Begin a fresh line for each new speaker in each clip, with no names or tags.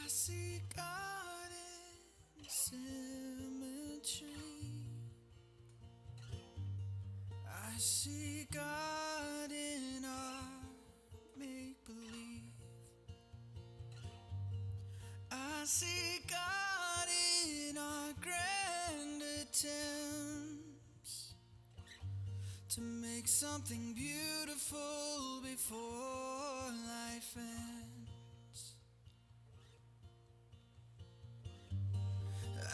I see God in symmetry. I see God in our make-believe. I see God in our grand attempts to make something beautiful before life ends.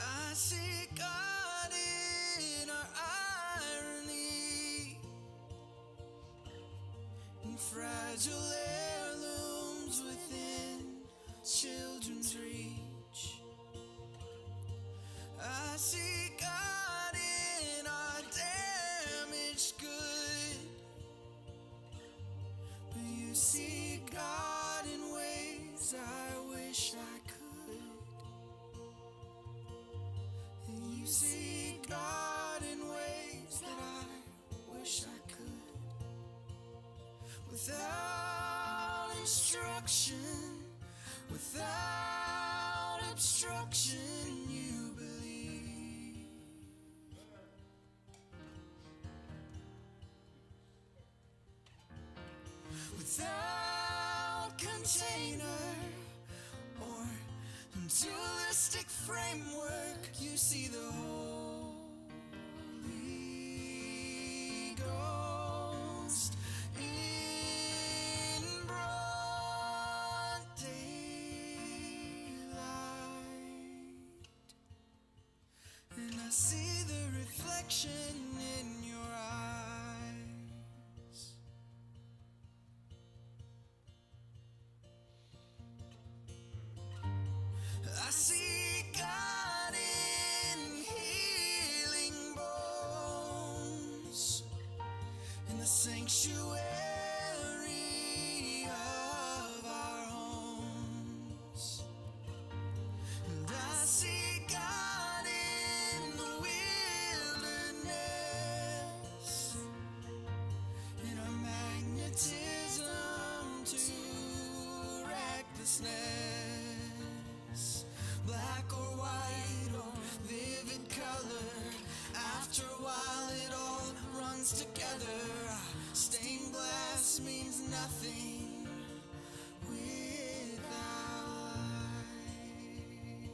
I see God in our irony, in fragile heirlooms within children's reach. I see God in our damaged good, but you see God in ways I wish I could. And you see God in ways that I wish I could. Without instruction, without obstruction, you believe. Without container or dualistic framework, you see the Holy Ghost in broad daylight. And I see the reflection in your eyes. I see God in healing bones, in the sanctuary of our homes. And I see God in the wilderness, in our magnetism to recklessness. Black or white or vivid color, after a while it all runs together. Stained glass means nothing without light.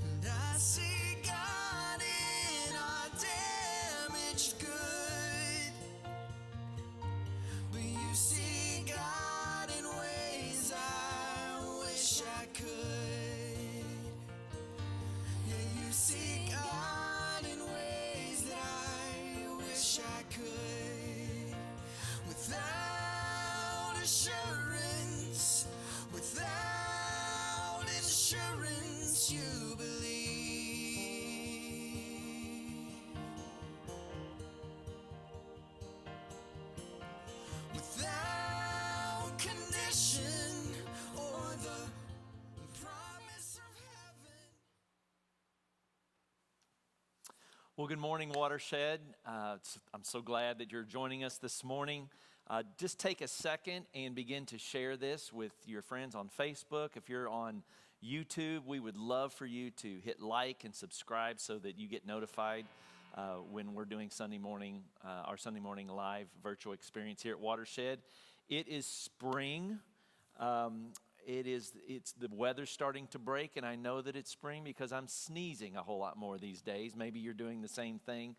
And I see God in our damaged good, but you see God in ways I wish I could. Yeah, you see God in ways that I wish I could. Without assurance, without insurance, you believe. Without condition or the promise of heaven.
Well, good morning, Watershed. I'm so glad that you're joining us this morning. Just take a second and begin to share this with your friends on Facebook. If you're on YouTube, we would love for you to hit like and subscribe so that you get notified when we're doing our Sunday morning live virtual experience here at Watershed. It is spring. It's the weather's starting to break, and I know that it's spring because I'm sneezing a whole lot more these days. Maybe you're doing the same thing,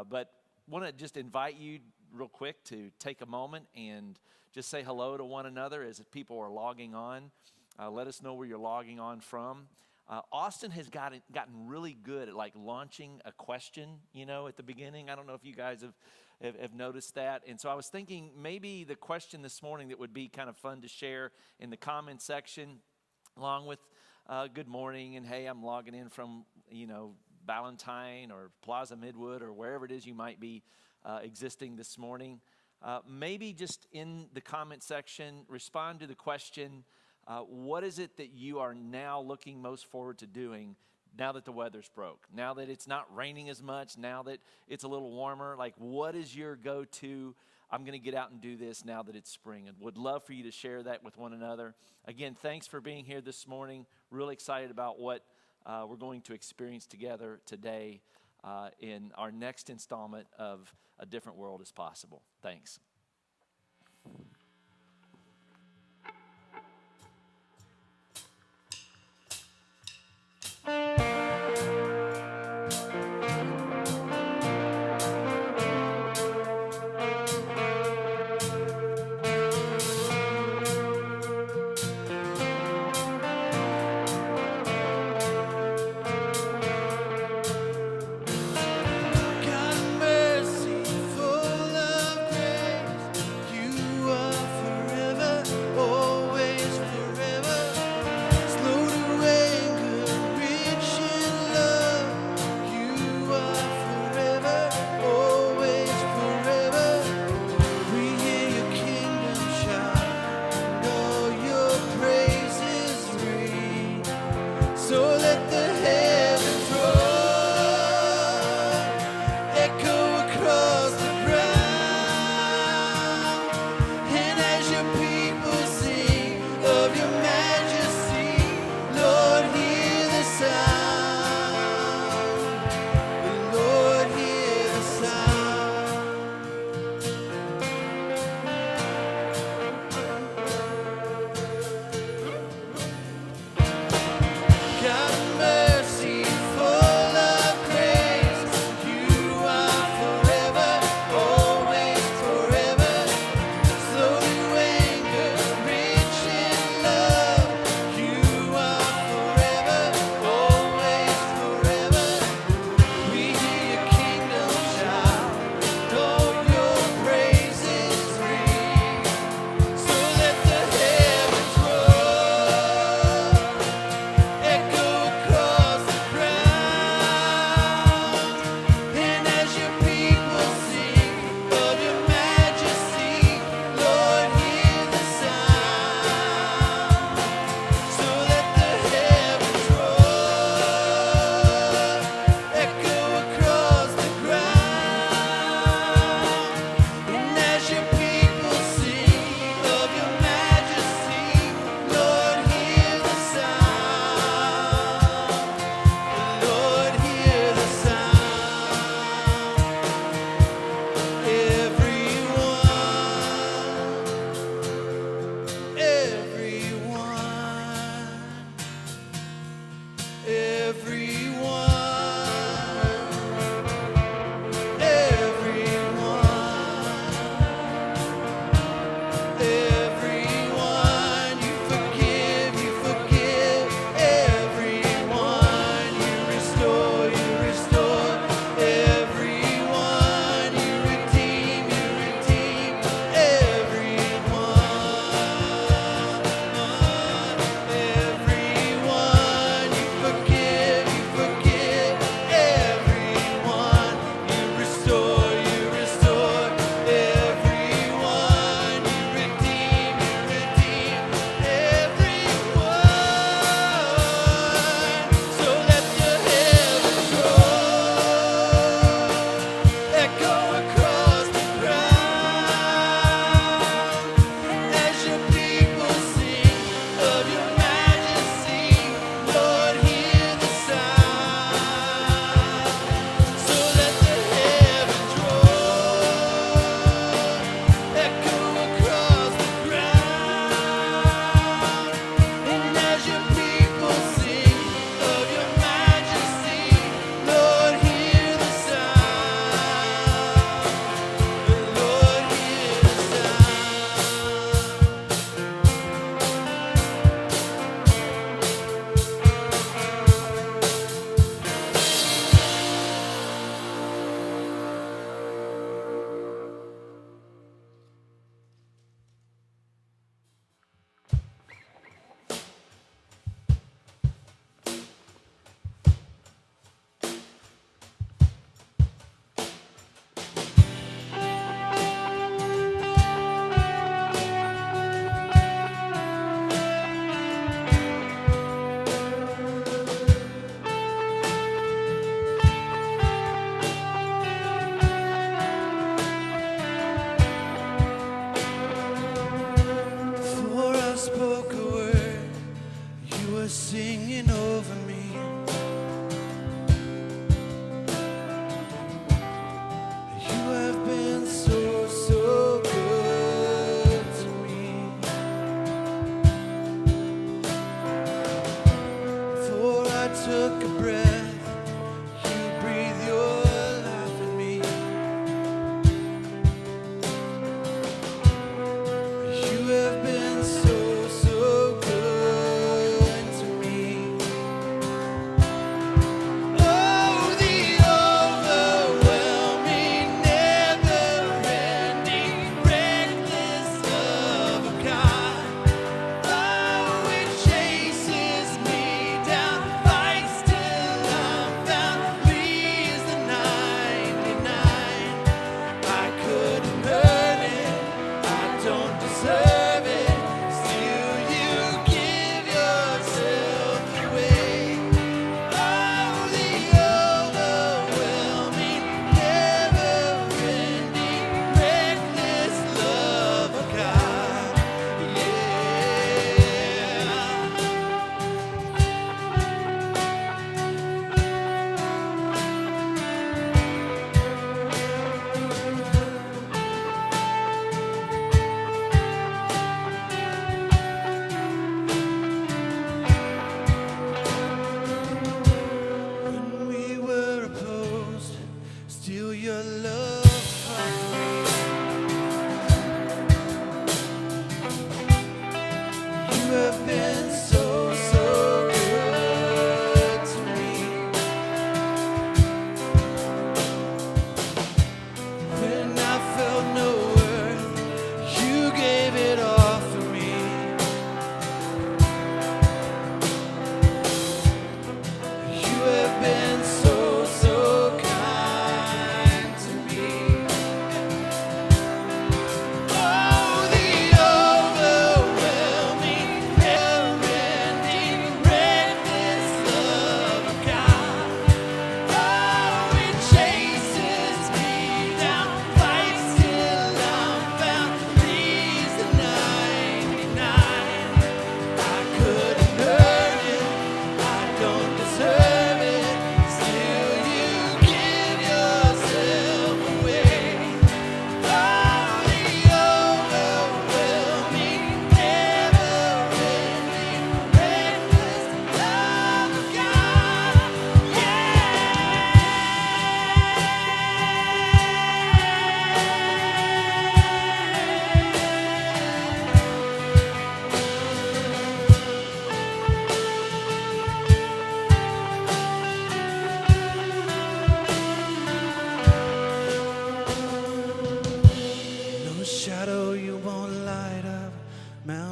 but want to just invite you real quick to take a moment and just say hello to one another as people are logging on. Let us know where you're logging on from. Austin has gotten really good at like launching a question, at the beginning. I don't know if you guys have noticed that. And so I was thinking maybe the question this morning that would be kind of fun to share in the comment section, along with good morning and hey, I'm logging in from, Ballantyne or Plaza Midwood or wherever it is you might be existing this morning. Maybe just in the comment section, respond to the question, what is it that you are now looking most forward to doing now that the weather's broke, now that it's not raining as much, now that it's a little warmer? Like, what is your go-to I'm going to get out and do this now that it's spring, and would love for you to share that with one another. Again, thanks for being here this morning. Really excited about what we're going to experience together today in our next installment of A Different World is Possible. Thanks.
God mercy, full of grace, you are forever, always forever, slow to anger, rich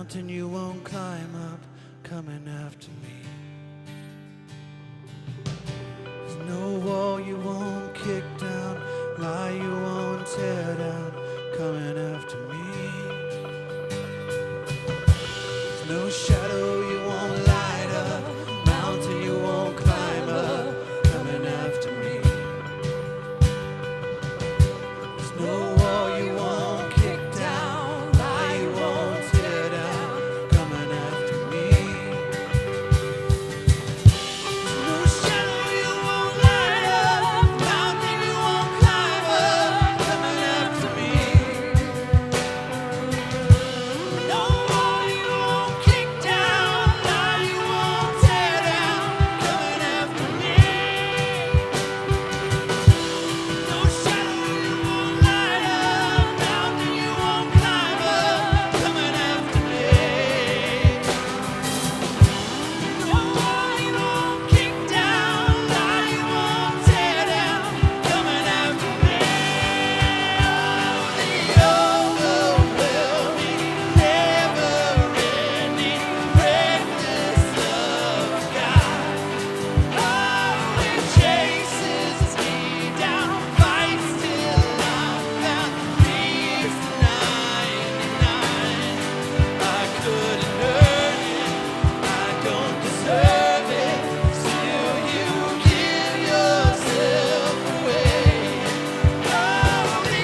mountain you won't climb up, coming after me. There's no wall you won't kick down, lie you won't tear down, coming after me. There's no shadow you won't light up, mountain you won't climb up, coming after me. There's no wall you won't kick down, lie you won't tear down, coming after me. There's no shadow you won't light up, mountain you won't climb up, coming after me. No wall you won't kick down, lie you won't tear down, coming after me. No shadow you won't light up, mountain you won't climb up, coming after me. No wall you won't kick down, lie you won't tear down, coming after me. The overwhelming, never-ending, reckless love of God. Oh, it chases me down, fights till I'm found, leaves the 99. I couldn't earn it, I don't deserve it, still you give yourself away. Oh, the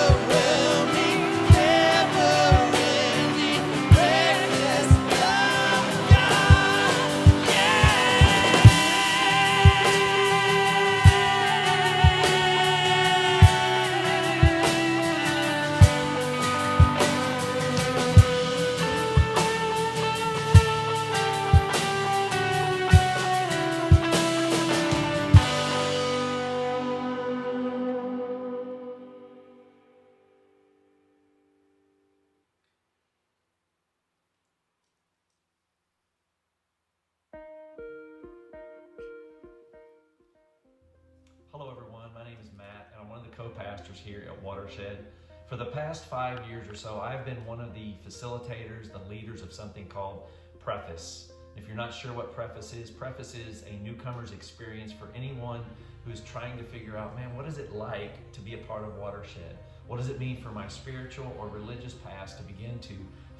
overwhelming, never-ending, reckless love of God.
Hello, everyone. My name is Matt, and I'm one of the co-pastors here at Watershed. For the past 5 years or so, I've been one of the facilitators, the leaders of something called Preface. If you're not sure what Preface is a newcomer's experience for anyone who's trying to figure out, man, what is it like to be a part of Watershed? What does it mean for my spiritual or religious past to begin to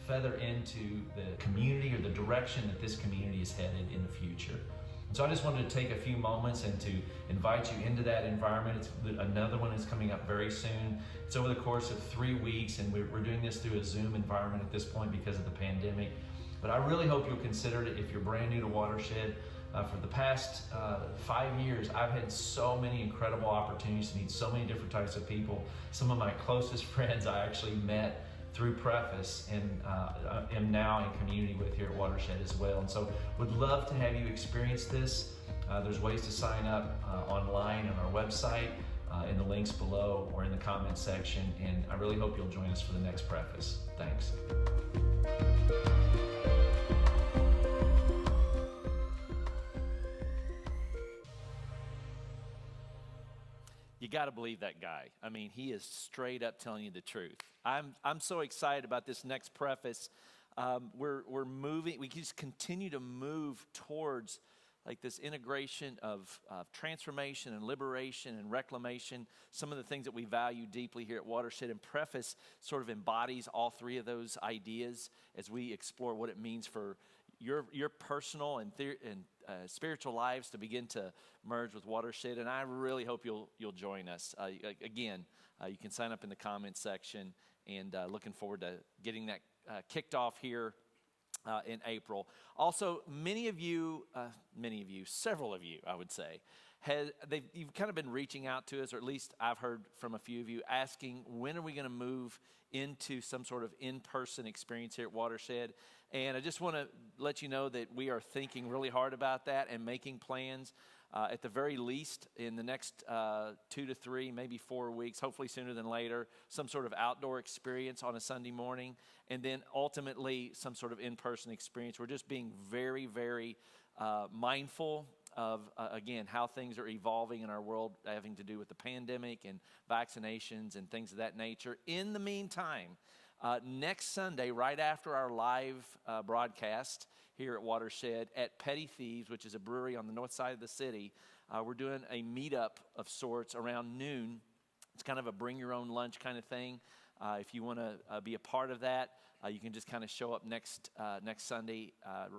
feather into the community or the direction that this community is headed in the future? And so I just wanted to take a few moments and to invite you into that environment. Another one is coming up very soon. It's over the course of 3 weeks, and we're doing this through a Zoom environment at this point because of the pandemic. But I really hope you'll consider it if you're brand new to Watershed. For the past 5 years, I've had so many incredible opportunities to meet so many different types of people. Some of my closest friends I actually met through Preface and am now in community with here at Watershed as well. And so would love to have you experience this. There's ways to sign up online on our website, in the links below or in the comments section. And I really hope you'll join us for the next Preface. Thanks. You got to believe that guy. I mean, he is straight up telling you the truth. I'm so excited about this next Preface. We're moving. We just continue to move towards like this integration of transformation and liberation and reclamation. Some of the things that we value deeply here at Watershed, and Preface sort of embodies all three of those ideas as we explore what it means for your personal and spiritual lives to begin to merge with Watershed. And I really hope you'll join us. Again, you can sign up in the comments section, and looking forward to getting that kicked off here in April. Also, several of you, I would say, you've kind of been reaching out to us, or at least I've heard from a few of you asking, when are we going to move into some sort of in-person experience here at Watershed? And I just want to let you know that we are thinking really hard about that and making plans. At the very least, in the next 2 to 3, maybe 4 weeks, hopefully sooner than later, some sort of outdoor experience on a Sunday morning, and then ultimately some sort of in-person experience. We're just being very, very mindful of, again, how things are evolving in our world having to do with the pandemic and vaccinations and things of that nature. In the meantime, Next Sunday, right after our live broadcast here at Watershed at Petty Thieves, which is a brewery on the north side of the city, we're doing a meetup of sorts around noon. It's kind of a bring your own lunch kind of thing. If you want to be a part of that, you can just kind of show up next Sunday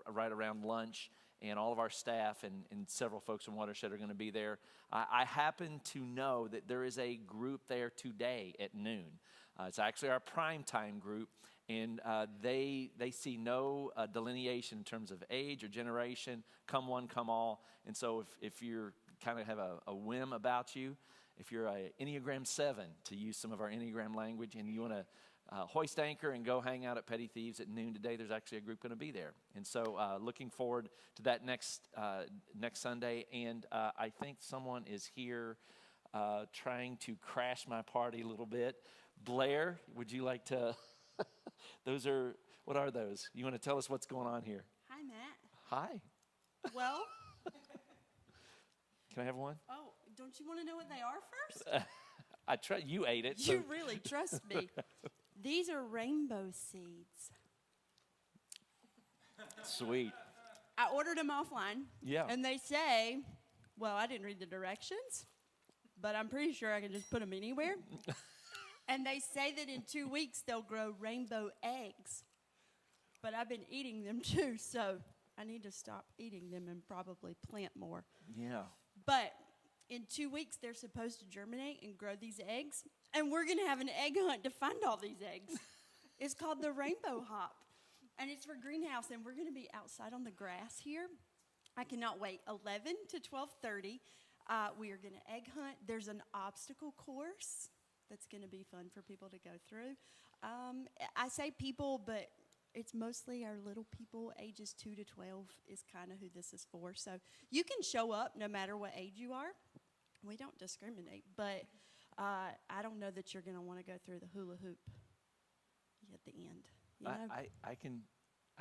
right around lunch, and all of our staff and several folks from Watershed are going to be there. I happen to know that there is a group there today at noon. It's actually our prime time group, and they see no delineation in terms of age or generation, come one, come all. And so if you're kind of have a whim about you, if you're a Enneagram 7, to use some of our Enneagram language, and you want to hoist anchor and go hang out at Petty Thieves at noon today, there's actually a group going to be there. And so looking forward to that next Sunday. And I think someone is here trying to crash my party a little bit. Blair, would you like to? What are those? You want to tell us what's going on here?
Hi, Matt.
Hi.
Well,
Can I have one?
oh, don't you want to know what they are first?
You ate it.
You really trust me. These are rainbow seeds.
Sweet.
I ordered them offline.
Yeah.
And they say, well, I didn't read the directions, but I'm pretty sure I can just put them anywhere. And they say that in 2 weeks they'll grow rainbow eggs. But I've been eating them too, so I need to stop eating them and probably plant more.
Yeah.
But in 2 weeks, they're supposed to germinate and grow these eggs. And we're going to have an egg hunt to find all these eggs. It's called the rainbow hop. And it's for greenhouse. And we're going to be outside on the grass here. I cannot wait. 11 to 12:30, we are going to egg hunt. There's an obstacle course that's going to be fun for people to go through. I say people, but it's mostly our little people, ages 2 to 12 is kind of who this is for. So you can show up no matter what age you are. We don't discriminate, but I don't know that you're going to want to go through the hula hoop at the end. You know?
I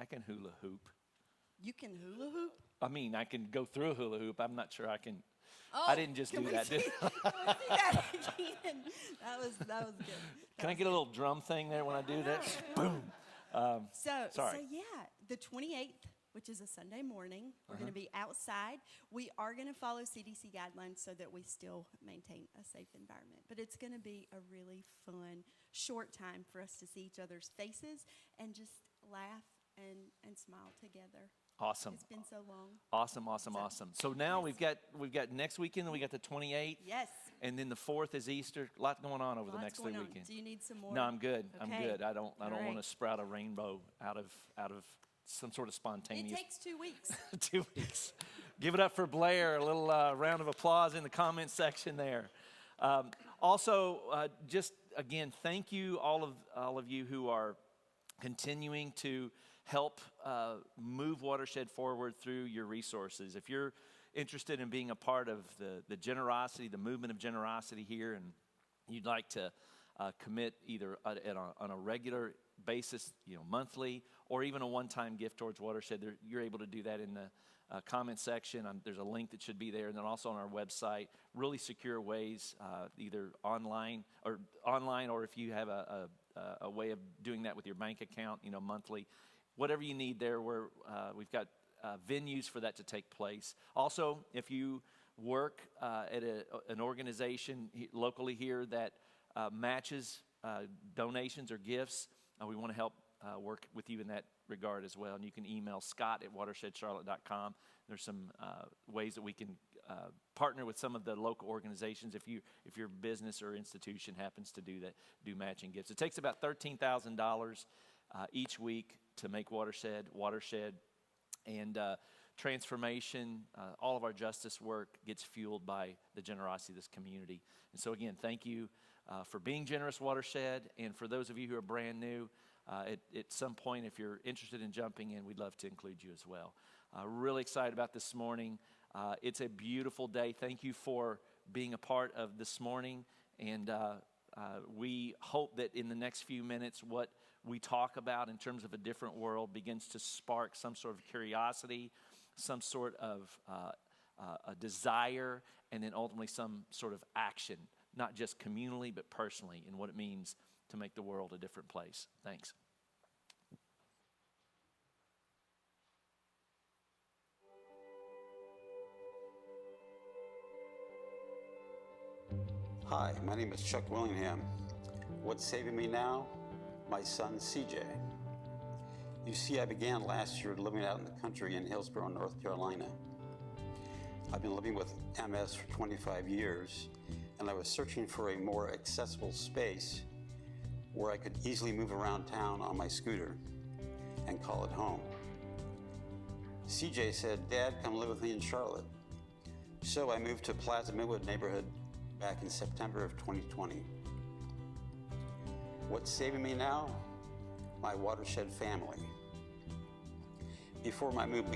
can hula hoop.
You can hula hoop?
I mean, I can go through a hula hoop. I'm not sure I can.
Oh,
I didn't just do that, did I?
Can we see that again? That was good.
Can I get a little drum thing there when I do that? Boom.
So
Sorry.
yeah, the 28th, which is a Sunday morning, we're going to be outside. We are going to follow CDC guidelines so that we still maintain a safe environment. But it's going to be a really fun, short time for us to see each other's faces and just laugh and smile together.
Awesome.
It's been so long.
Awesome. So now we've got next weekend, we got the 28th.
Yes.
And then the 4th is Easter. A lot going on over the next 3 weekends.
Do you need some more?
No, I'm good.
Okay.
I'm good. I don't
All
want to sprout a rainbow out of some sort of spontaneous.
It takes 2 weeks.
2 weeks. Give it up for Blair. A little round of applause in the comment section there. Also, just again, thank you all of you who are continuing to help move Watershed forward through your resources. If you're interested in being a part of the generosity, the movement of generosity here, and you'd like to commit either on a regular basis, monthly, or even a one-time gift towards Watershed, you're able to do that in the comment section. There's a link that should be there, and then also on our website, really secure ways, either online, or if you have a way of doing that with your bank account, monthly. Whatever you need there, we've got venues for that to take place. Also, if you work at an organization locally here that matches donations or gifts, we want to help work with you in that regard as well. And you can email scott@watershed.charlotte.com. There's some ways that we can partner with some of the local organizations if your business or institution happens to do matching gifts. It takes about $13,000 each week to make Watershed, and transformation, all of our justice work gets fueled by the generosity of this community. And so again, thank you for being generous, Watershed, and for those of you who are brand new, at some point, if you're interested in jumping in, we'd love to include you as well. Really excited about this morning. It's a beautiful day. Thank you for being a part of this morning, and we hope that in the next few minutes, what we talk about in terms of a different world begins to spark some sort of curiosity, some sort of a desire, and then ultimately some sort of action not just communally, but personally, in what it means to make the world a different place. Thanks.
Hi, my name is Chuck Willingham. What's saving me now? My son, CJ. You see, I began last year living out in the country in Hillsborough, North Carolina. I've been living with MS for 25 years, and I was searching for a more accessible space where I could easily move around town on my scooter and call it home. CJ said, "Dad, come live with me in Charlotte." So I moved to Plaza Millwood neighborhood back in September of 2020. What's saving me now? My watershed family. Before my move,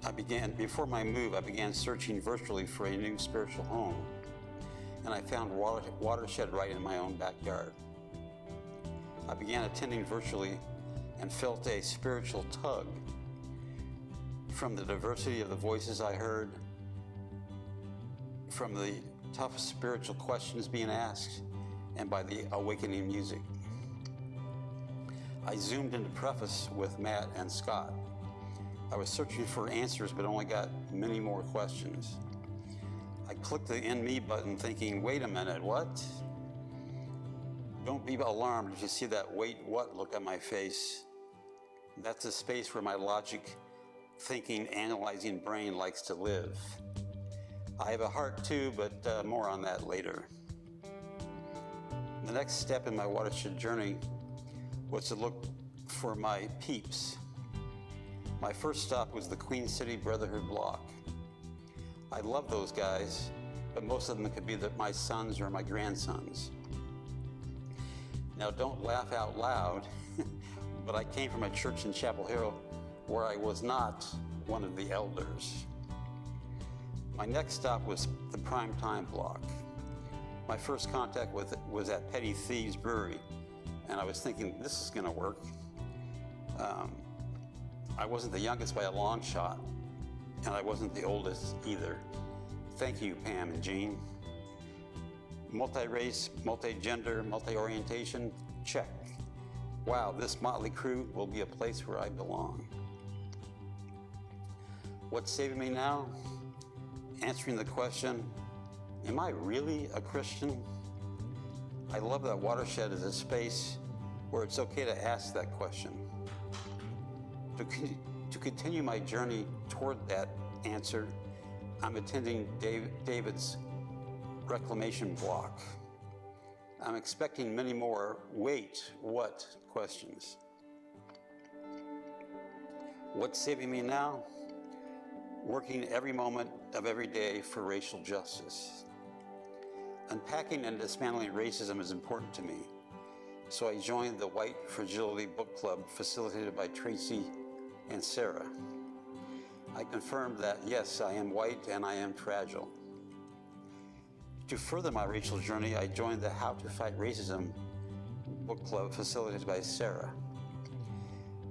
I began searching virtually for a new spiritual home, and I found watershed right in my own backyard. I began attending virtually and felt a spiritual tug from the diversity of the voices I heard, from the tough spiritual questions being asked, and by the awakening music. I zoomed into preface with Matt and Scott. I was searching for answers, but only got many more questions. I clicked the End Me button thinking, wait a minute, what? Don't be alarmed if you see that wait, what look on my face. That's a space where my logic, thinking, analyzing brain likes to live. I have a heart too, but more on that later. The next step in my watershed journey was to look for my peeps. My first stop was the Queen City Brotherhood block. I love those guys, but most of them could be my sons or my grandsons. Now don't laugh out loud, but I came from a church in Chapel Hill where I was not one of the elders. My next stop was the Prime Time block. My first contact with it was at Petty Thieves Brewery, and I was thinking, this is gonna work. I wasn't the youngest by a long shot, and I wasn't the oldest either. Thank you, Pam and Jean. Multi-race, multi-gender, multi-orientation, check. Wow, this motley crew will be a place where I belong. What's saving me now? Answering the question, am I really a Christian? I love that watershed as a space where it's okay to ask that question. To continue my journey toward that answer, I'm attending David's reclamation block. I'm expecting many more wait, what questions. What's saving me now? Working every moment of every day for racial justice. Unpacking and dismantling racism is important to me, so I joined the White Fragility Book Club facilitated by Tracy and Sarah. I confirmed that, yes, I am white and I am fragile. To further my racial journey, I joined the How to Fight Racism book club facilitated by Sarah.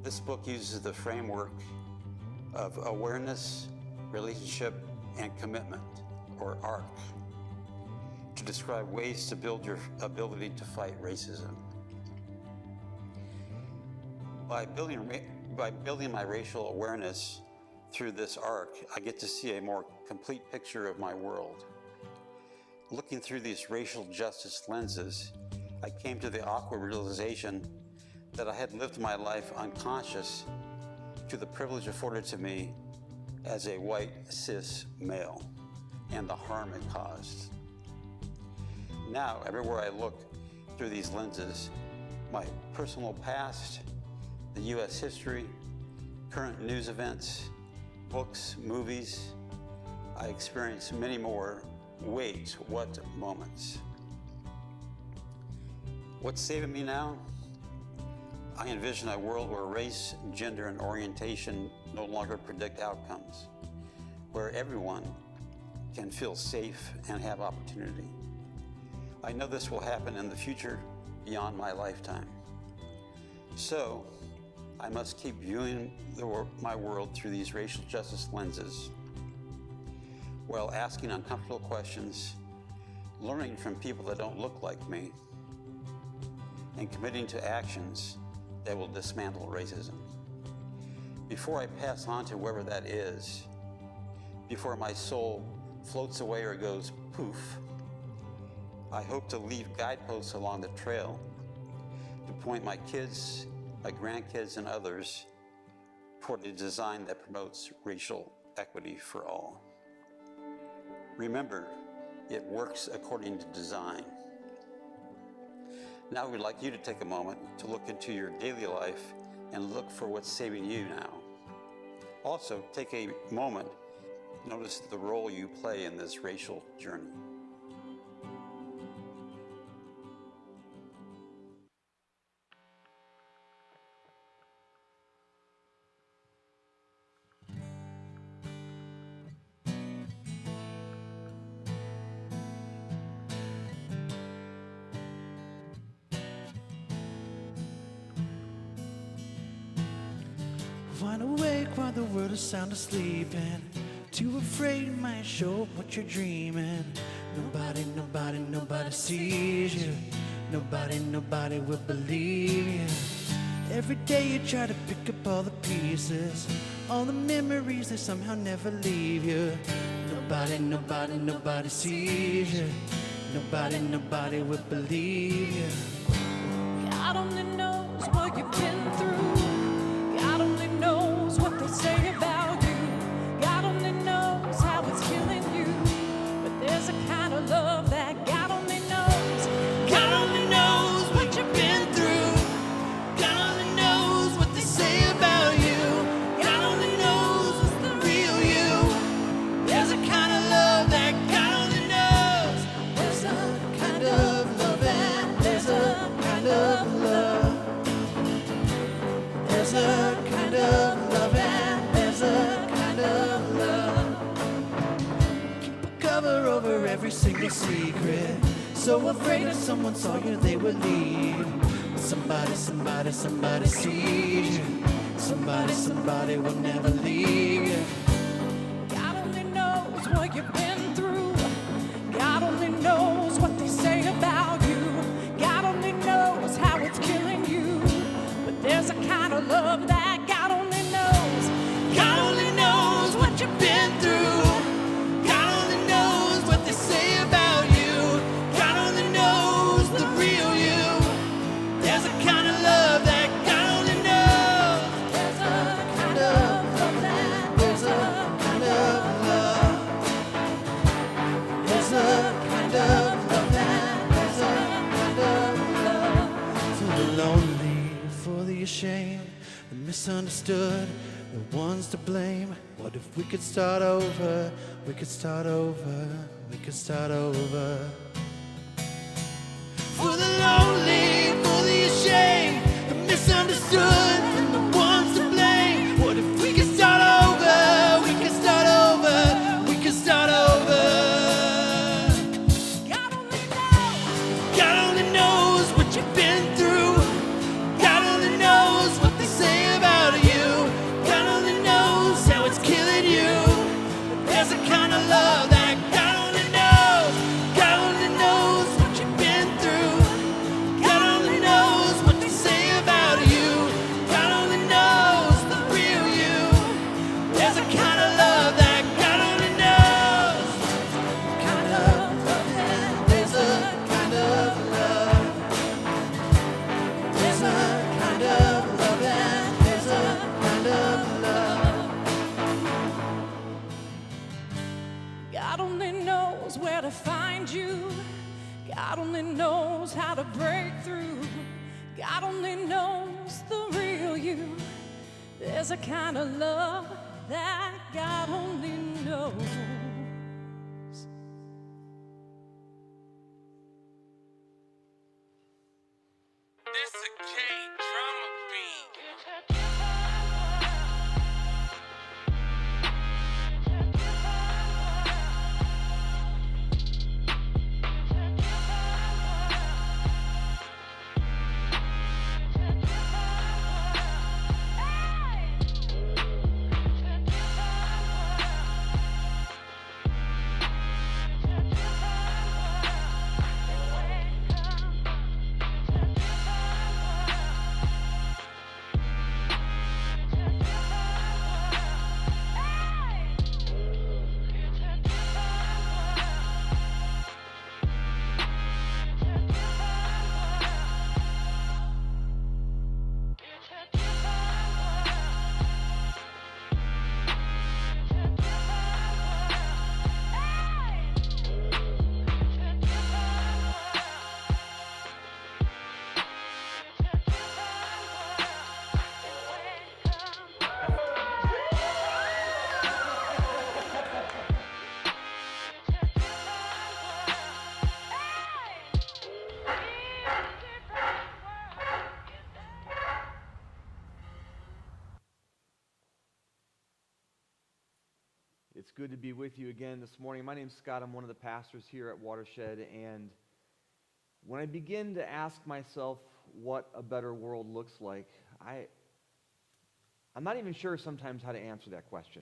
This book uses the framework of awareness, relationship, and commitment, or ARC, to describe ways to build your ability to fight racism. By building my racial awareness through this arc, I get to see a more complete picture of my world. Looking through these racial justice lenses, I came to the awkward realization that I had lived my life unconscious to the privilege afforded to me as a white cis male and the harm it caused. Now, everywhere I look through these lenses, my personal past, the U.S. history, current news events, books, movies, I experience many more wait, what moments. What's saving me now? I envision a world where race, gender, and orientation no longer predict outcomes, where everyone can feel safe and have opportunity. I know this will happen in the future beyond my lifetime. So, I must keep viewing my world through these racial justice lenses while asking uncomfortable questions learning from people that don't look like me, and committing to actions that will dismantle racism. Before I pass on to whoever that is, before my soul floats away or goes poof, I hope to leave guideposts along the trail to point my kids, my grandkids, and others toward a design that promotes racial equity for all. Remember, it works according to design. Now we'd like you to take a moment to look into your daily life and look for what's saving you now. Also, take a moment to notice the role you play in this racial journey.
Wide awake while the world is sound asleep, and too afraid you might show up what you're dreaming. Nobody sees you. Nobody will believe you. Every day you try to pick up all the pieces, all the memories that somehow never leave you. Nobody sees you. Nobody will believe you.
God only knows what you've been through. God only knows what they say about you. God only knows how it's killing you. But there's a kind of love that God only knows. God only knows what you've been through.
God only knows what they say about you. God only knows what's the real you. There's a kind of love that God only knows. There's a kind of love and there's a kind of love. There's a kind of love and there's a kind of love. Keep a cover over every single secret. So afraid if someone saw you they would leave. Somebody sees you. Somebody will never leave you.
God only knows what you've been through. God only knows what they say about you. God only knows how it's killing you. But there's a kind of love that God only knows.
God only knows what you've been through. God only knows what they say about you. God only knows the real you. There's a kind of love that God only knows.
There's a kind of love that
There's a kind of love. There's a kind of love that there's a kind of love. For the lonely, for the ashamed, the misunderstood, the ones to blame. What if we could start over? We could start over. We could start over. For the lonely, for the ashamed, the misunderstood, and the ones to blame. What if we could start over? We could start over. We could start over.
God only knows.
God only knows what you've been through. God only knows what they say about you. God only knows how it's killing you. There's a kind of love that God only knows. God only knows what you've been through. God only knows what they say about you. God only knows the real you. There's a kind of love that God only knows. Kind of love that there's a kind of love. There's a kind of love and there's a kind of love.
God only knows where to find you. God only knows how to break through. God only knows the real you. There's a kind of love that God only knows.
This a K drama beat.
good to be with you again this morning. My name's Scott. I'm one of the pastors here at Watershed, and when I begin to ask myself what a better world looks like, I'm not even sure sometimes how to answer that question.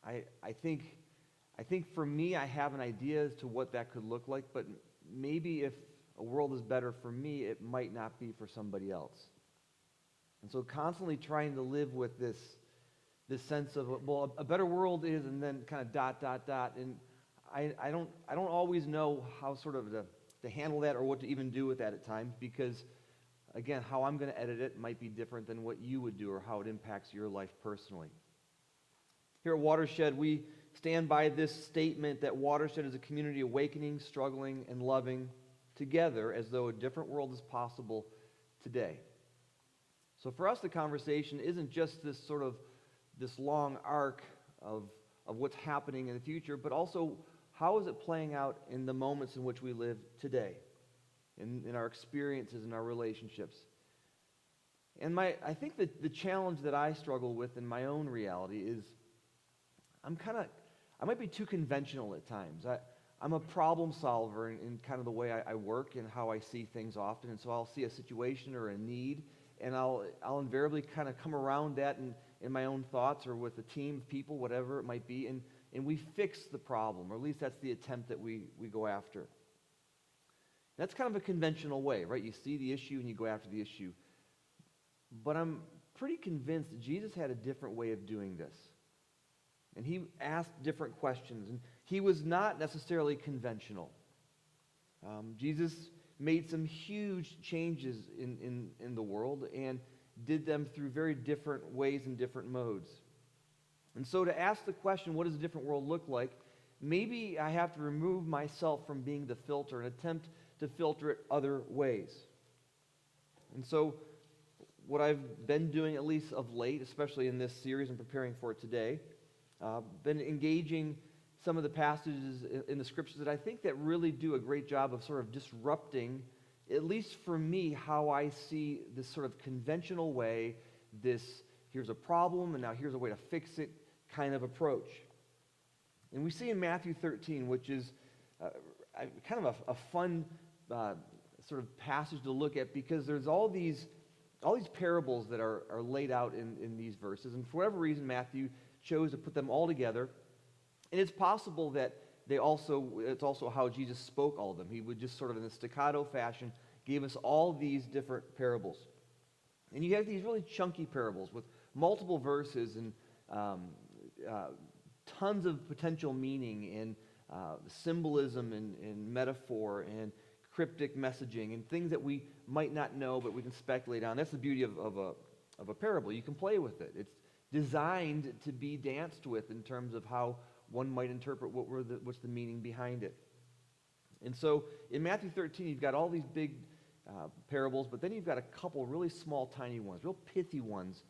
I think for me, I have an idea as to what that could look like, but maybe if a world is better for me, it might not be for somebody else. And so constantly trying to live with this sense of, well, a better world is, and then kind of ... And I don't always know how sort of to handle that or what to even do with that at times, because, again, how I'm going to edit it might be different than what you would do or how it impacts your life personally. Here at Watershed, we stand by this statement that Watershed is a community awakening, struggling, and loving together as though a different world is possible today. So for us, the conversation isn't just this sort of this long arc of what's happening in the future, but also how is it playing out in the moments in which we live today, in our experiences, in our relationships. And I think that the challenge that I struggle with in my own reality is I might be too conventional at times. I'm a problem solver in kind of the way I work and how I see things often, and so I'll see a situation or a need, and I'll invariably kind of come around that in my own thoughts or with a team of people, whatever it might be, and we fix the problem, or at least that's the attempt that we go after. That's kind of a conventional way, right? You see the issue and you go after the issue. But I'm pretty convinced that Jesus had a different way of doing this. And he asked different questions, and he was not necessarily conventional. Jesus made some huge changes in the world and did them through very different ways and different modes. And so to ask the question, what does a different world look like, maybe I have to remove myself from being the filter and attempt to filter it other ways. And so what I've been doing, at least of late, especially in this series and preparing for it today, been engaging some of the passages in the scriptures that I think that really do a great job of sort of disrupting, at least for me, how I see this sort of conventional way, this here's a problem and now here's a way to fix it kind of approach. And we see in Matthew 13, which is kind of a fun sort of passage to look at, because there's all these parables that are laid out in these verses, and for whatever reason Matthew chose to put them all together. And it's possible that it's also how Jesus spoke all of them. He would just sort of in a staccato fashion gave us all these different parables. And you have these really chunky parables with multiple verses and tons of potential meaning and symbolism and metaphor and cryptic messaging and things that we might not know but we can speculate on. That's the beauty of a parable. You can play with it. It's designed to be danced with in terms of how one might interpret what's the meaning behind it. And so in Matthew 13, you've got all these big parables, but then you've got a couple really small, tiny ones, real pithy ones,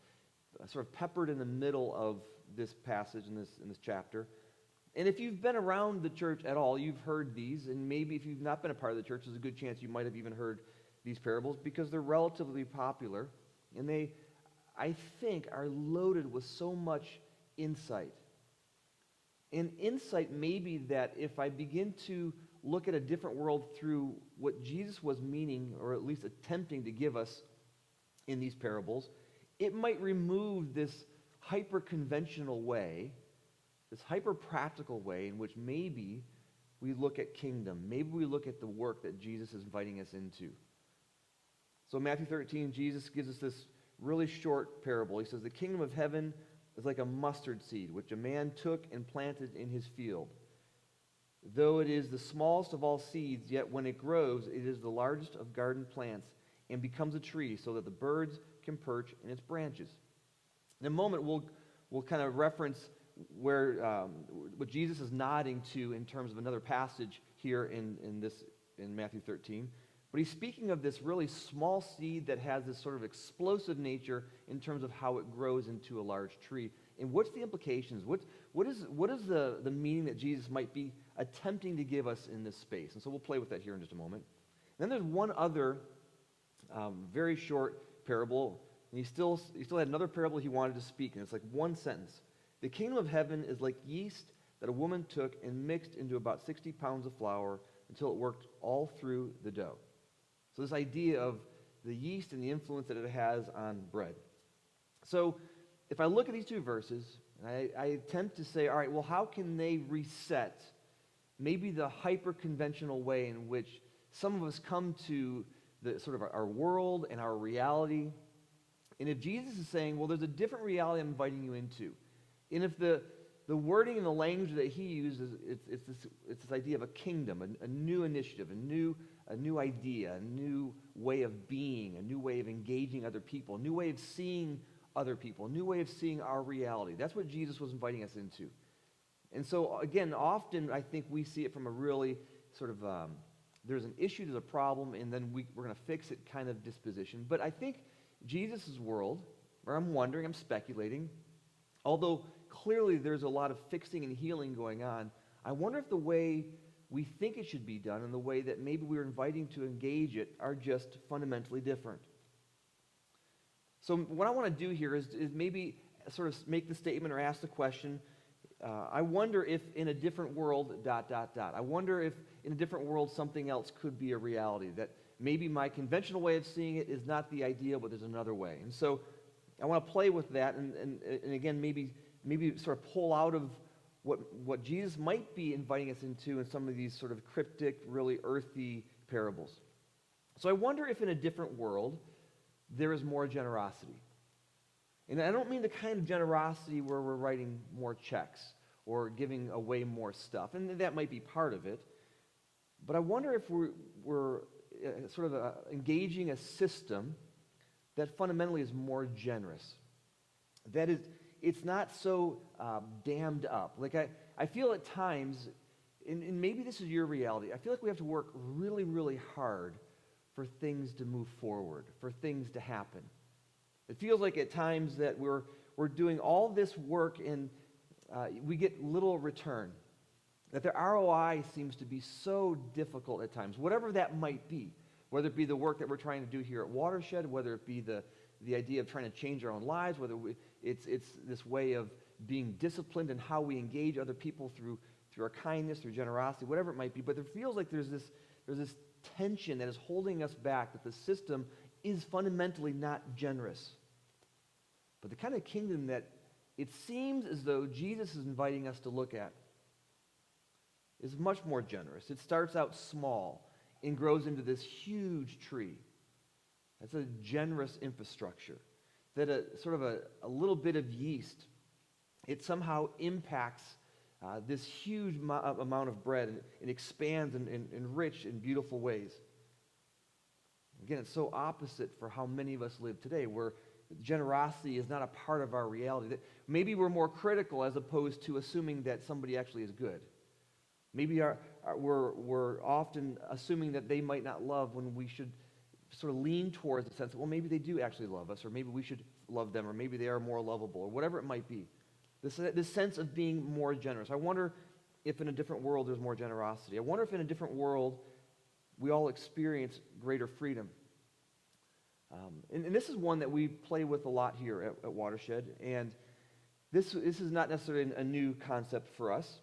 sort of peppered in the middle of this passage in this chapter. And if you've been around the church at all, you've heard these, and maybe if you've not been a part of the church, there's a good chance you might have even heard these parables, because they're relatively popular, and they, I think, are loaded with so much insight. And insight may be that if I begin to look at a different world through what Jesus was meaning, or at least attempting to give us in these parables, it might remove this hyper-conventional way, this hyper-practical way in which maybe we look at kingdom. Maybe we look at the work that Jesus is inviting us into. So in Matthew 13, Jesus gives us this really short parable. He says, the kingdom of heaven is like a mustard seed, which a man took and planted in his field. Though it is the smallest of all seeds, yet when it grows, it is the largest of garden plants and becomes a tree so that the birds can perch in its branches. In a moment, we'll kind of reference where what Jesus is nodding to in terms of another passage here in Matthew 13. But he's speaking of this really small seed that has this sort of explosive nature in terms of how it grows into a large tree. And what's the implications? What is the meaning that Jesus might be attempting to give us in this space? And so we'll play with that here in just a moment. And then there's one other very short parable. And he still had another parable he wanted to speak, and it's like one sentence. The kingdom of heaven is like yeast that a woman took and mixed into about 60 pounds of flour until it worked all through the dough. So this idea of the yeast and the influence that it has on bread. So if I look at these two verses, and I attempt to say, all right, well, how can they reset maybe the hyper-conventional way in which some of us come to the sort of our world and our reality? And if Jesus is saying, well, there's a different reality I'm inviting you into, and if the wording and the language that he uses, it's this idea of a kingdom, a new initiative, a new idea, a new way of being, a new way of engaging other people, a new way of seeing other people, a new way of seeing our reality. That's what Jesus was inviting us into. And so, again, often I think we see it from a really sort of, there's an issue, there's a problem, and then we're going to fix it kind of disposition. But I think Jesus' world, or I'm speculating, although clearly there's a lot of fixing and healing going on, I wonder if the way we think it should be done and the way that maybe we're inviting to engage it are just fundamentally different. So what I want to do here is maybe sort of make the statement or ask the question, I wonder if in a different world, ... I wonder if in a different world something else could be a reality, that maybe my conventional way of seeing it is not the ideal, but there's another way. And so I want to play with that and again, maybe sort of pull out of what Jesus might be inviting us into in some of these sort of cryptic, really earthy parables. So I wonder if in a different world there is more generosity. And I don't mean the kind of generosity where we're writing more checks or giving away more stuff, and that might be part of it. But I wonder if we're sort of engaging a system that fundamentally is more generous. That is, it's not so dammed up. Like I feel at times, and maybe this is your reality, I feel like we have to work really, really hard for things to move forward, for things to happen. It feels like at times that we're doing all this work and we get little return. That the ROI seems to be so difficult at times, whatever that might be. Whether it be the work that we're trying to do here at Watershed, whether it be the idea of trying to change our own lives, whether it's this way of being disciplined in how we engage other people through our kindness, through generosity, whatever it might be. But it feels like there's this tension that is holding us back, that the system is fundamentally not generous. But the kind of kingdom that it seems as though Jesus is inviting us to look at is much more generous. It starts out small and grows into this huge tree. That's a generous infrastructure. That a little bit of yeast, it somehow impacts this huge amount of bread and expands in rich and beautiful ways. Again, it's so opposite for how many of us live today, where generosity is not a part of our reality. That maybe we're more critical as opposed to assuming that somebody actually is good. Maybe we're often assuming that they might not love when we should sort of lean towards the sense that, well, maybe they do actually love us, or maybe we should love them, or maybe they are more lovable, or whatever it might be. This sense of being more generous. I wonder if in a different world there's more generosity. I wonder if in a different world we all experience greater freedom. And this is one that we play with a lot here at Watershed, and this is not necessarily a new concept for us,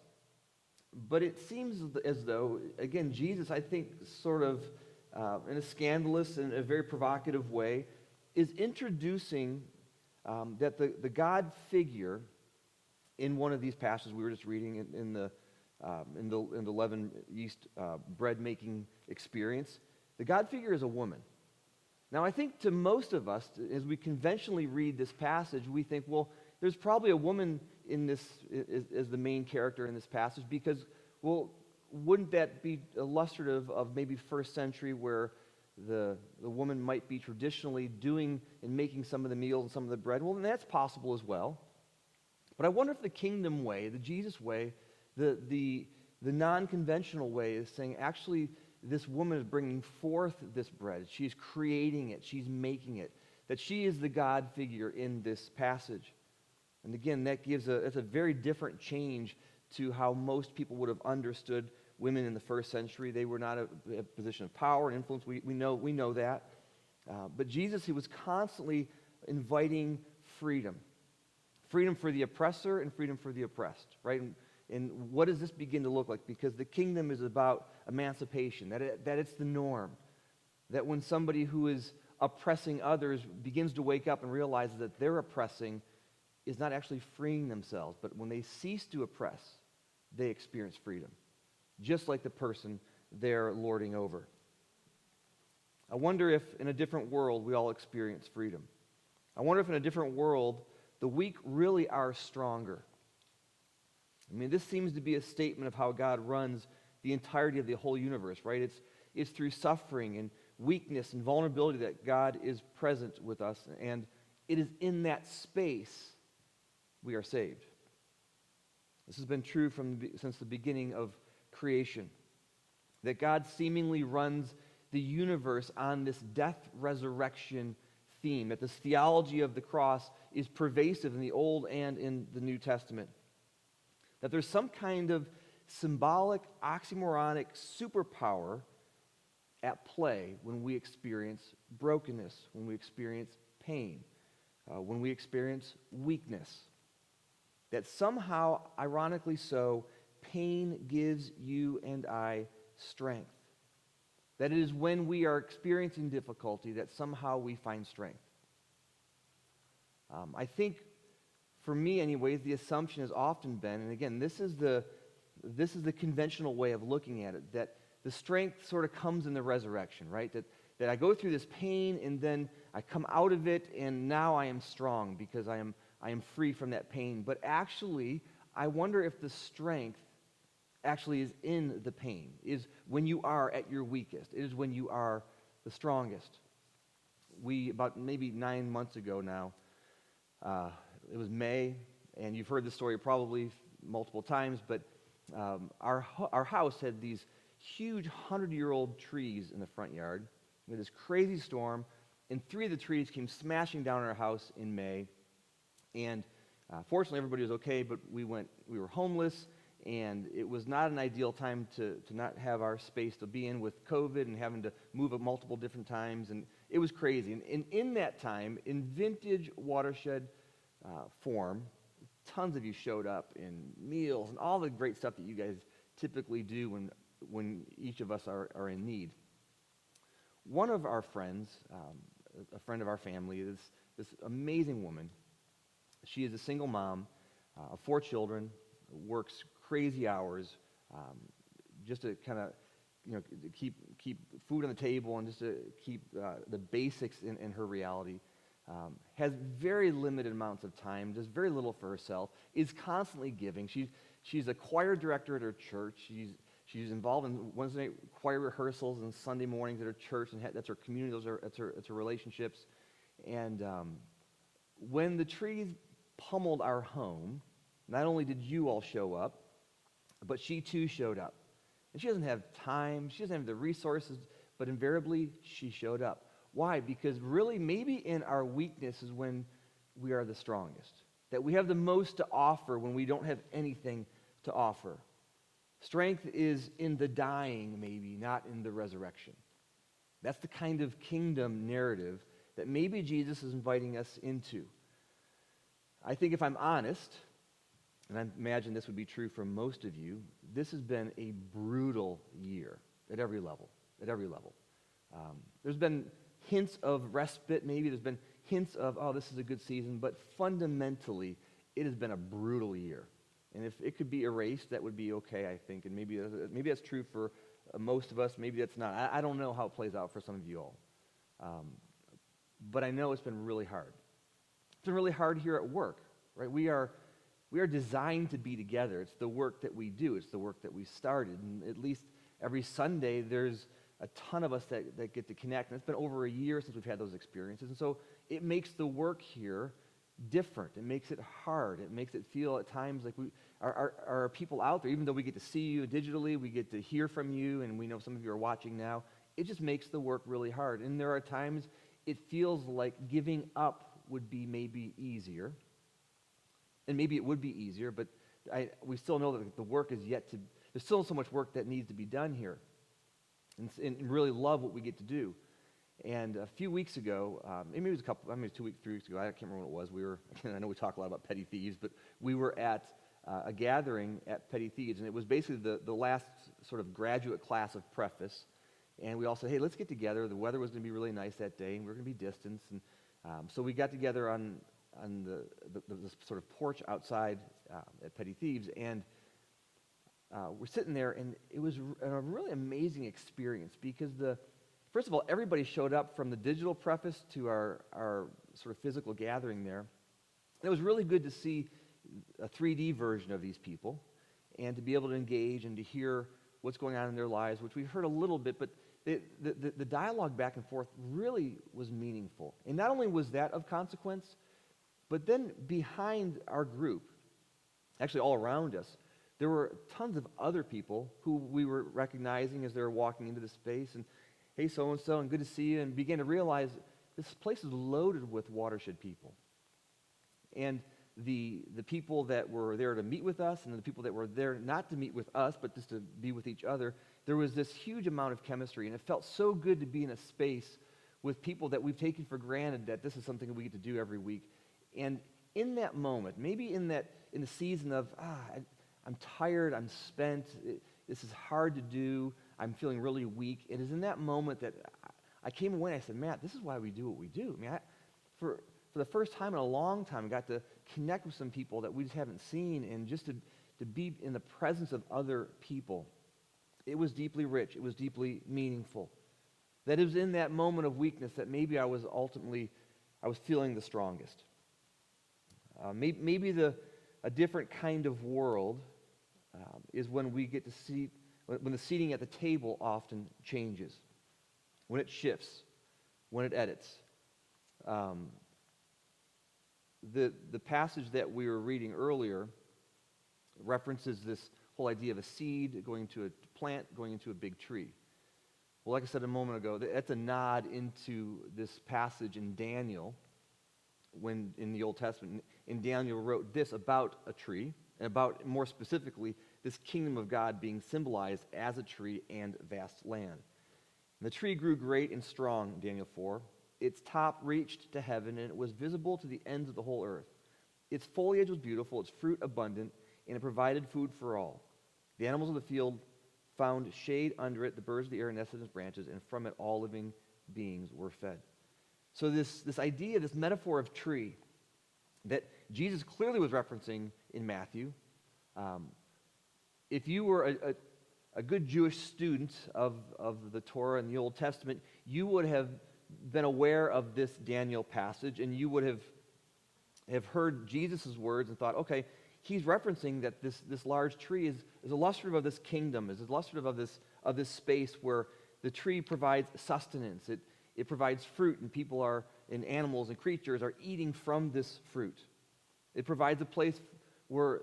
but it seems as though, again, Jesus, I think, sort of in a scandalous and a very provocative way, is introducing that the God figure in one of these passages we were just reading in the leaven yeast bread making experience, the God figure is a woman. Now, I think to most of us, as we conventionally read this passage, we think, well, there's probably a woman in this as the main character in this passage because, well, wouldn't that be illustrative of maybe first century where the woman might be traditionally doing and making some of the meals and some of the bread? Well, then that's possible as well. But I wonder if the kingdom way, the Jesus way, the non-conventional way is saying, actually, this woman is bringing forth this bread. She's creating it. She's making it. That she is the God figure in this passage. And again, that gives it's a very different change to how most people would have understood women in the first century. They were not a position of power and influence. We know that. But Jesus, he was constantly inviting freedom. freedom for the oppressor and freedom for the oppressed, right? And what does this begin to look like? Because the kingdom is about emancipation, that it's the norm. That when somebody who is oppressing others begins to wake up and realizes that they're oppressing is not actually freeing themselves, but when they cease to oppress, they experience freedom, just like the person they're lording over. I wonder if in a different world we all experience freedom. I wonder if in a different world the weak really are stronger. I mean, this seems to be a statement of how God runs the entirety of the whole universe, right? It's through suffering and weakness and vulnerability that God is present with us, and it is in that space we are saved. This has been true since the beginning of creation, that God seemingly runs the universe on this death-resurrection theme, that this theology of the cross is pervasive in the Old and in the New Testament. That there's some kind of symbolic, oxymoronic superpower at play when we experience brokenness, when we experience pain, when we experience weakness. That somehow, ironically so, pain gives you and I strength. That it is when we are experiencing difficulty that somehow we find strength. I think, for me anyways, the assumption has often been, and again, this is the conventional way of looking at it, that the strength sort of comes in the resurrection, right? That I go through this pain and then I come out of it and now I am strong because I am free from that pain. But actually, I wonder if the strength actually is in the pain, is when you are at your weakest. It is when you are the strongest. About maybe 9 months ago now, it was May, and you've heard the story probably multiple times, but our house had these huge 100-year-old trees in the front yard. We had this crazy storm, and 3 of the trees came smashing down on our house in May. And fortunately, everybody was okay, but we were homeless, and it was not an ideal time to not have our space to be in with COVID and having to move it multiple different times, and it was crazy. And in that time, in vintage watershed form, tons of you showed up in meals and all the great stuff that you guys typically do when each of us are in need. One of our friends, a friend of our family, is this amazing woman. She is a single mom of 4 children, works crazy hours just to kind of, keep food on the table and just to keep the basics in her reality. Has very limited amounts of time, does very little for herself, is constantly giving. She's a choir director at her church. She's involved in Wednesday night choir rehearsals and Sunday mornings at her church, and that's her community. That's her relationships. And when the trees pummeled our home, not only did you all show up, but she too showed up. And she doesn't have time, she doesn't have the resources, but invariably she showed up. Why? Because really, maybe in our weakness is when we are the strongest. That we have the most to offer when we don't have anything to offer. Strength is in the dying, maybe, not in the resurrection. That's the kind of kingdom narrative that maybe Jesus is inviting us into. I think if I'm honest, and I imagine this would be true for most of you, this has been a brutal year at every level, there's been hints of respite, maybe there's been hints of, this is a good season, but fundamentally, it has been a brutal year. And if it could be erased, that would be okay, I think, and maybe that's true for most of us, maybe that's not. I don't know how it plays out for some of you all. But I know it's been really hard. It's been really hard here at work, right? We are designed to be together. It's the work that we do. It's the work that we started. And at least every Sunday, there's a ton of us that get to connect. And it's been over a year since we've had those experiences. And so it makes the work here different. It makes it hard. It makes it feel at times like are people out there, even though we get to see you digitally, we get to hear from you, and we know some of you are watching now. It just makes the work really hard. And there are times it feels like giving up would be maybe easier. And maybe it would be easier, but we still know that the work is there's still so much work that needs to be done here. And really love what we get to do. And a few weeks ago, maybe it was 2 weeks, 3 weeks ago, I can't remember when it was. I know we talk a lot about petty thieves, but we were at a gathering at Petty Thieves, and it was basically the last sort of graduate class of Preface. And we all said, hey, let's get together. The weather was going to be really nice that day, and we were going to be distanced. And so we got together on the sort of porch outside at Petty Thieves, and we're sitting there, and it was a really amazing experience because first of all, everybody showed up from the digital Preface to our sort of physical gathering there. And it was really good to see a 3D version of these people and to be able to engage and to hear what's going on in their lives, which we heard a little bit, but the dialogue back and forth really was meaningful. And not only was that of consequence, but then behind our group, actually all around us, there were tons of other people who we were recognizing as they were walking into the space, and hey, so-and-so, and good to see you, and began to realize this place is loaded with Watershed people. And the people that were there to meet with us and the people that were there not to meet with us, but just to be with each other, there was this huge amount of chemistry, and it felt so good to be in a space with people that we've taken for granted that this is something that we get to do every week. And in that moment, maybe in the season of, I'm tired, I'm spent, this is hard to do, I'm feeling really weak, it is in that moment that I came away and I said, Matt, this is why we do what we do. I mean, for the first time in a long time, I got to connect with some people that we just haven't seen, and just to be in the presence of other people. It was deeply rich. It was deeply meaningful. That it was in that moment of weakness that maybe I was feeling the strongest. Maybe a different kind of world is when we get to see, when the seating at the table often changes, when it shifts, when it edits. The passage that we were reading earlier references this whole idea of a seed going to a plant, going into a big tree. Well, like I said a moment ago, that's a nod into this passage in Daniel, when in the Old Testament, and Daniel wrote this about a tree, and about, more specifically, this kingdom of God being symbolized as a tree and vast land. And the tree grew great and strong, Daniel 4. Its top reached to heaven, and it was visible to the ends of the whole earth. Its foliage was beautiful, its fruit abundant, and it provided food for all. The animals of the field found shade under it, the birds of the air nested in its branches, and from it all living beings were fed. So this idea, this metaphor of tree, that Jesus clearly was referencing in Matthew. If you were a good Jewish student of the Torah and the Old Testament, you would have been aware of this Daniel passage, and you would have heard Jesus' words and thought, okay, he's referencing that this large tree is illustrative of this kingdom, is illustrative of this space where the tree provides sustenance. It provides fruit, and people and animals and creatures are eating from this fruit. It provides a place where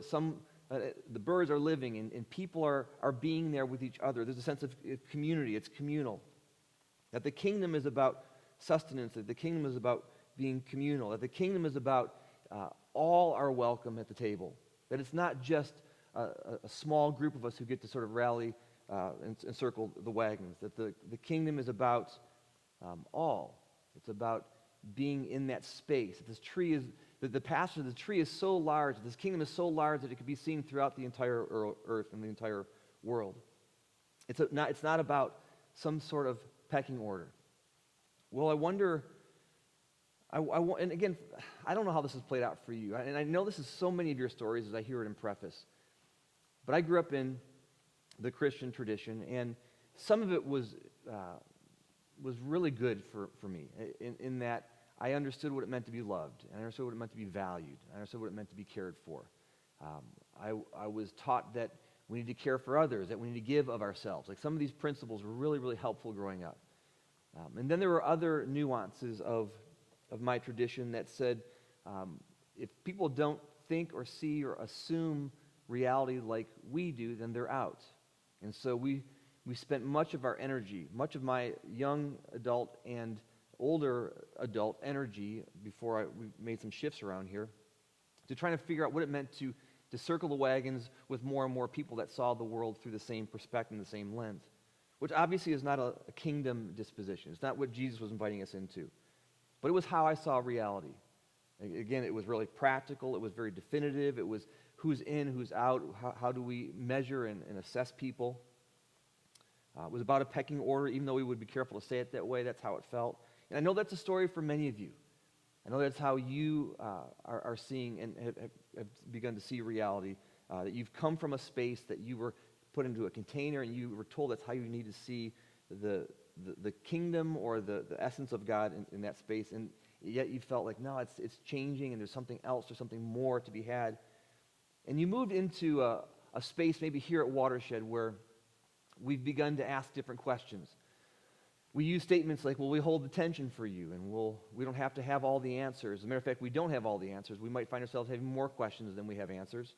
the birds are living, and people are being there with each other. There's a sense of community. It's communal. That the kingdom is about sustenance, that the kingdom is about being communal, that the kingdom is about all are welcome at the table, that it's not just a small group of us who get to sort of rally and circle the wagons, that the kingdom is about all. It's about being in that space. That this tree is, that the passage of the tree is so large, that this kingdom is so large that it can be seen throughout the entire earth and the entire world. It's not about some sort of pecking order. Well, I wonder, and again, I don't know how this has played out for you, and I know this is so many of your stories as I hear it in preface, but I grew up in the Christian tradition, and some of it was really good for me, in that I understood what it meant to be loved, and I understood what it meant to be valued, and I understood what it meant to be cared for. I was taught that we need to care for others, that we need to give of ourselves. Like, some of these principles were really, really helpful growing up. And then there were other nuances of my tradition that said, if people don't think or see or assume reality like we do, then they're out. And so we spent much of our energy, much of my young adult and older adult energy, before we made some shifts around here, to trying to figure out what it meant to circle the wagons with more and more people that saw the world through the same perspective and the same lens. which obviously is not a kingdom disposition. It's not what Jesus was inviting us into. But it was how I saw reality. Again, it was really practical. It was very definitive. It was who's in, who's out. How do we measure and assess people? It was about a pecking order, even though we would be careful to say it that way. That's how it felt. And I know that's a story for many of you. I know that's how you are seeing and have begun to see reality, that you've come from a space that you were put into a container and you were told that's how you need to see the kingdom or the essence of God in that space. And yet you felt like, no, it's changing and there's something else, there's something more to be had. And you moved into a space maybe here at Watershed where we've begun to ask different questions. We use statements like, well, we hold the tension for you, and we don't have to have all the answers. As a matter of fact, we don't have all the answers. We might find ourselves having more questions than we have answers.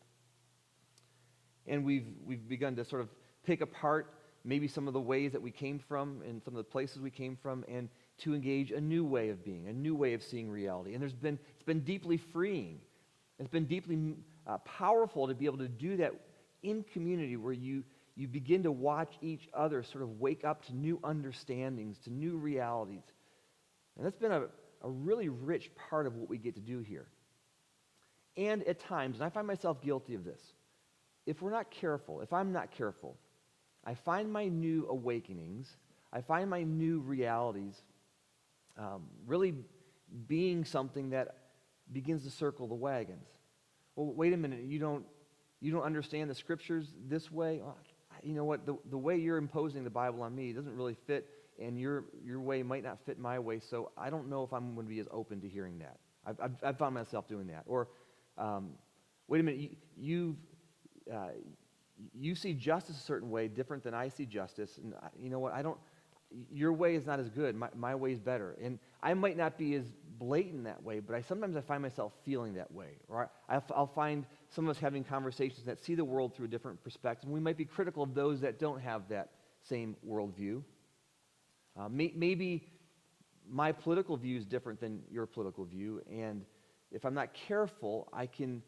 And we've begun to sort of pick apart maybe some of the ways that we came from and some of the places we came from, and to engage a new way of being, a new way of seeing reality. And it's been deeply freeing. It's been deeply powerful to be able to do that in community, where you begin to watch each other sort of wake up to new understandings, to new realities. And that's been a really rich part of what we get to do here. And at times, and I find myself guilty of this, if we're not careful, if I'm not careful, I find my new awakenings, I find my new realities really being something that begins to circle the wagons. Well, wait a minute, you don't understand the scriptures this way? Oh, you know what, the way you're imposing the Bible on me doesn't really fit, and your way might not fit my way, so I don't know if I'm going to be as open to hearing that. I've found myself doing that. Or, wait a minute, you see justice a certain way different than I see justice, and you know what, your way is not as good, my way is better. And I might not be as blatant that way, but sometimes I find myself feeling that way. Or I'll find some of us having conversations that see the world through a different perspective. We might be critical of those that don't have that same worldview. Maybe my political view is different than your political view, and if I'm not careful, I can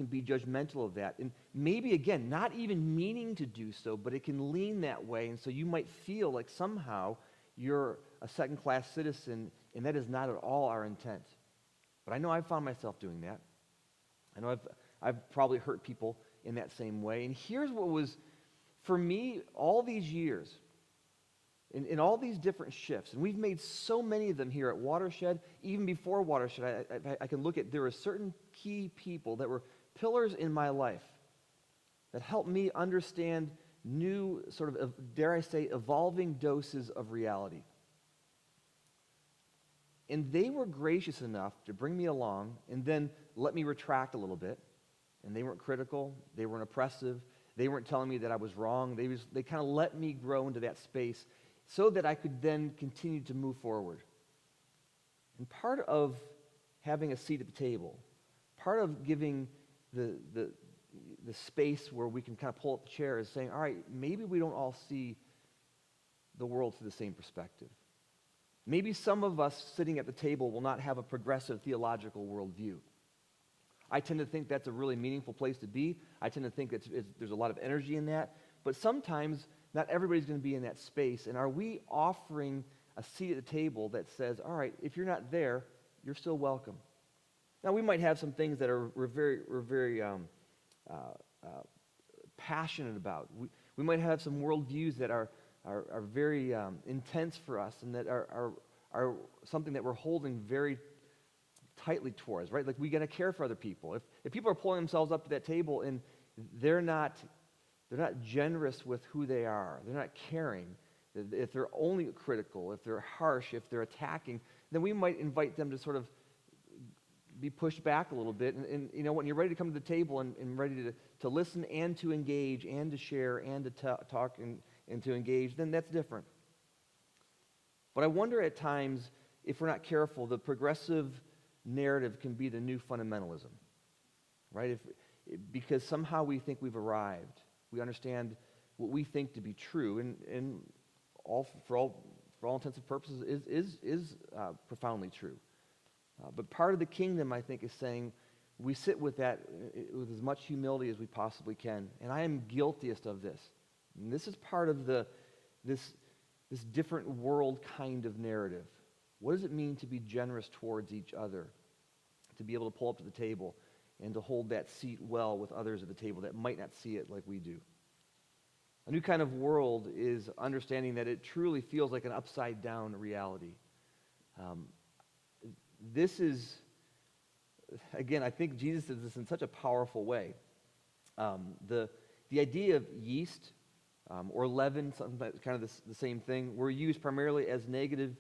be judgmental of that. And maybe, again, not even meaning to do so, but it can lean that way, and so you might feel like somehow you're a second-class citizen, and that is not at all our intent. But I know I've found myself doing that. I know I've probably hurt people in that same way. And here's what was, for me, all these years, in all these different shifts, and we've made so many of them here at Watershed. Even before Watershed, I can look at, there were certain key people that were pillars in my life that helped me understand new sort of, dare I say, evolving doses of reality. And they were gracious enough to bring me along and then let me retract a little bit. And they weren't critical, they weren't oppressive, they weren't telling me that I was wrong. They kind of let me grow into that space so that I could then continue to move forward. And part of having a seat at the table, part of giving the space where we can kind of pull up the chair is saying, all right, maybe we don't all see the world through the same perspective. Maybe some of us sitting at the table will not have a progressive theological worldview. I tend to think that's a really meaningful place to be. I tend to think that there's a lot of energy in that. But sometimes not everybody's going to be in that space. And are we offering a seat at the table that says, all right, if you're not there, you're still welcome? Now, we might have some things that we're very passionate about. We might have some worldviews that are very intense for us, and that are something that we're holding very tightly towards, right? Like, we got to care for other people. If people are pulling themselves up to that table and they're not generous with who they are, they're not caring, if they're only critical, if they're harsh, if they're attacking, then we might invite them to sort of be pushed back a little bit. And you know, when you're ready to come to the table and ready to listen and to engage and to share and to talk and to engage, then that's different. But I wonder at times, if we're not careful, the progressive narrative can be the new fundamentalism, right? Because somehow we think we've arrived. We understand what we think to be true, and for all intents and purposes is profoundly true. But part of the kingdom, I think, is saying we sit with that with as much humility as we possibly can. And I am guiltiest of this. And this is part of the this different world kind of narrative. What does it mean to be generous towards each other? To be able to pull up to the table and to hold that seat well with others at the table that might not see it like we do. A new kind of world is understanding that it truly feels like an upside down reality. This is, again, I think Jesus does this in such a powerful way. The idea of yeast or leaven, sometimes kind of the same thing, were used primarily as negative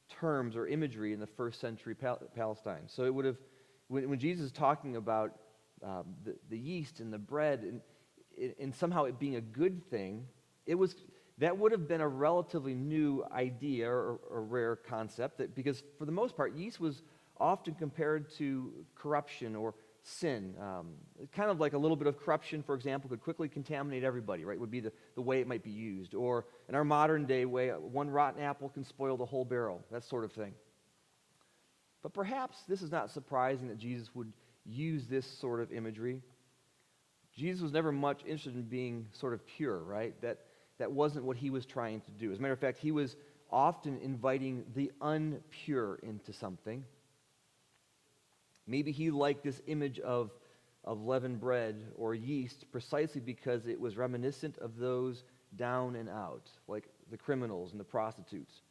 terms or imagery in the first century Palestine. So it would have, when Jesus is talking about the yeast and the bread and somehow it being a good thing, that would have been a relatively new idea or rare concept, because for the most part, yeast was often compared to corruption or sin. Kind of like a little bit of corruption, for example, could quickly contaminate everybody, right? Would be the way it might be used. Or in our modern day way, one rotten apple can spoil the whole barrel, that sort of thing. But perhaps this is not surprising that Jesus would use this sort of imagery. Jesus was never much interested in being sort of pure, right? That wasn't what he was trying to do. As a matter of fact, he was often inviting the unpure into something. Maybe he liked this image of leavened bread or yeast precisely because it was reminiscent of those down and out, like the criminals and the prostitutes,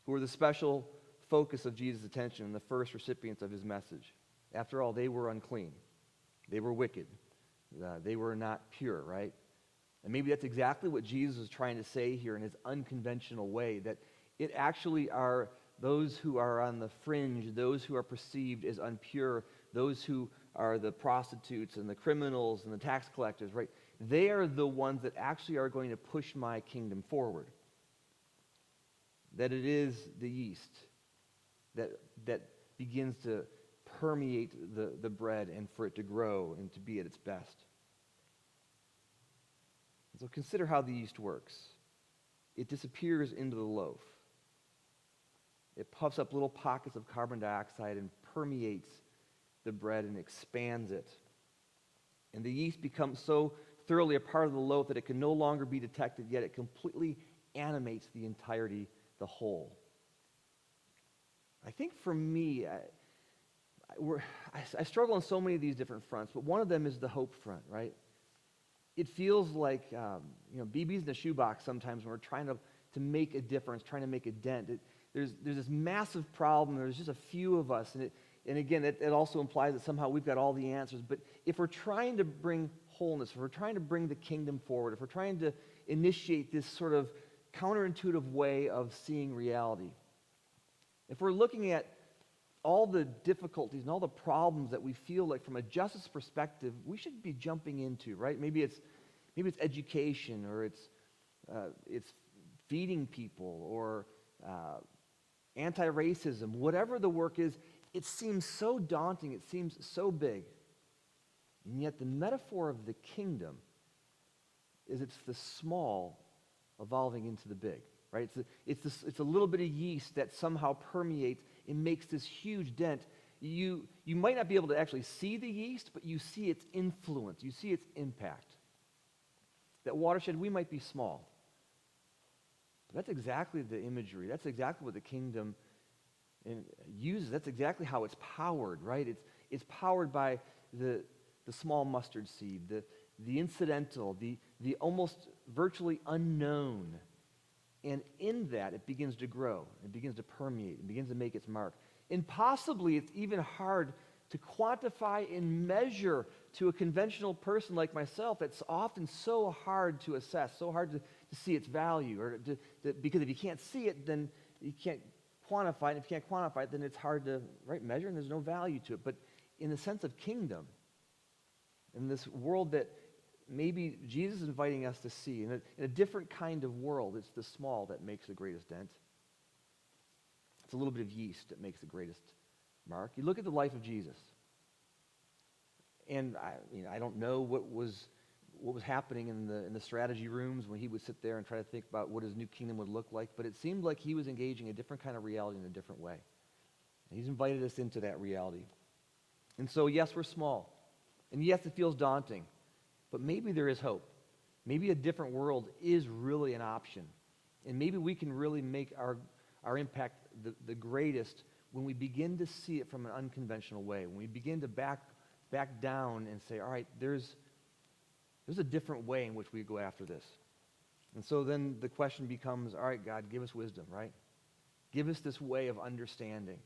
who were the special focus of Jesus' attention and the first recipients of his message. After all, they were unclean. They were wicked. They were not pure, right? And maybe that's exactly what Jesus was trying to say here in his unconventional way, that it actually are those who are on the fringe, those who are perceived as impure, those who are the prostitutes and the criminals and the tax collectors, right? They are the ones that actually are going to push my kingdom forward. That it is the yeast that begins to permeate the bread and for it to grow and to be at its best. So consider how the yeast works. It disappears into the loaf. It puffs up little pockets of carbon dioxide and permeates the bread and expands it. And the yeast becomes so thoroughly a part of the loaf that it can no longer be detected, yet it completely animates the entirety, the whole. I think for me, I struggle on so many of these different fronts, but one of them is the hope front, right? It feels like BB's in a shoebox sometimes when we're trying to make a difference, trying to make a dent. There's this massive problem. There's just a few of us, and again, it also implies that somehow we've got all the answers. But if we're trying to bring wholeness, if we're trying to bring the kingdom forward, if we're trying to initiate this sort of counterintuitive way of seeing reality, if we're looking at all the difficulties and all the problems that we feel like from a justice perspective we should be jumping into, right? Maybe it's education, or it's feeding people, or anti-racism, whatever the work is. It seems so daunting, it seems so big. And yet the metaphor of the kingdom is it's the small evolving into the big, right? It's a little bit of yeast that somehow permeates and makes this huge dent. You might not be able to actually see the yeast, but you see its influence, you see its impact. That watershed, we might be small. But that's exactly the imagery. That's exactly what the kingdom uses. That's exactly how it's powered, right? It's powered by the small mustard seed, the incidental, the almost virtually unknown. And in that, it begins to grow, it begins to permeate, it begins to make its mark. And possibly it's even hard to quantify and measure to a conventional person like myself. It's often so hard to assess, so hard to see its value, or because if you can't see it, then you can't quantify it. And if you can't quantify it, then it's hard to measure, and there's no value to it. But in the sense of kingdom, in this world that maybe Jesus is inviting us to see, in a different kind of world, it's the small that makes the greatest dent. It's a little bit of yeast that makes the greatest mark. You look at the life of Jesus, and I don't know what was happening in the strategy rooms when he would sit there and try to think about what his new kingdom would look like, but it seemed like he was engaging a different kind of reality in a different way. And he's invited us into that reality. And so, yes, we're small, and yes, it feels daunting, but maybe there is hope. Maybe a different world is really an option. And maybe we can really make our impact the greatest when we begin to see it from an unconventional way, when we begin to back down and say, all right, there's a different way in which we go after this. And so then the question becomes, all right, God, give us wisdom, right? Give us this way of understanding.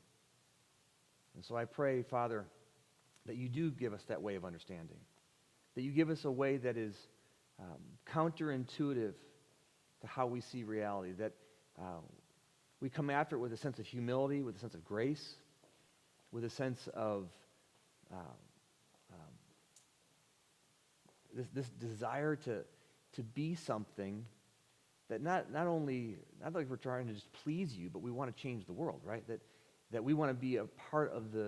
And so I pray, Father, that you do give us that way of understanding, that you give us a way that is counterintuitive to how we see reality, that we come after it with a sense of humility, with a sense of grace, with a sense of this desire to be something that not like we're trying to just please you, but we want to change the world, right? That we want to be a part of we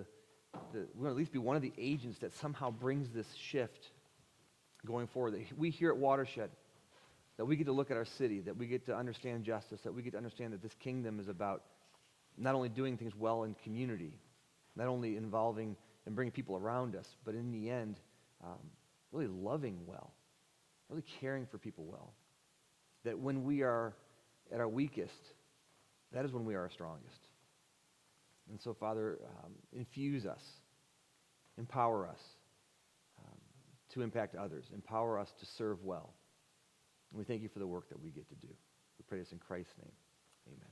want to at least be one of the agents that somehow brings this shift going forward. That we here at Watershed, that we get to look at our city, that we get to understand justice, that we get to understand that this kingdom is about not only doing things well in community, not only involving and bringing people around us, but in the end, really loving well, really caring for people well. That when we are at our weakest, that is when we are our strongest. And so, Father, infuse us, empower us to impact others, empower us to serve well. And we thank you for the work that we get to do. We pray this in Christ's name. Amen.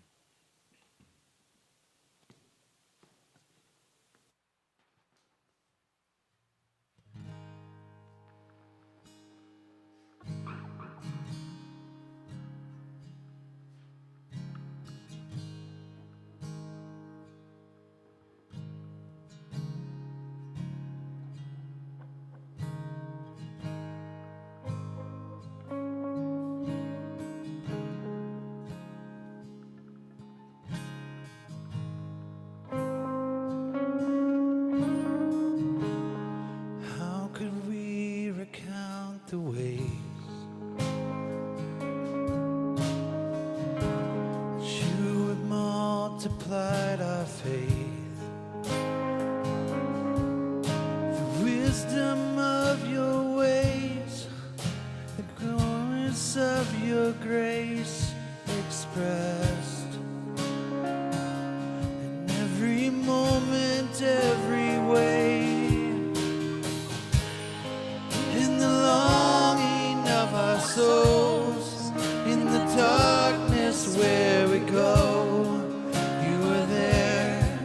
How could we recount the ways that you have multiplied our faith? The wisdom of your ways, the glorious of your grace expressed in every moment, every way. In the longing of our souls, in the darkness where we go, you are there,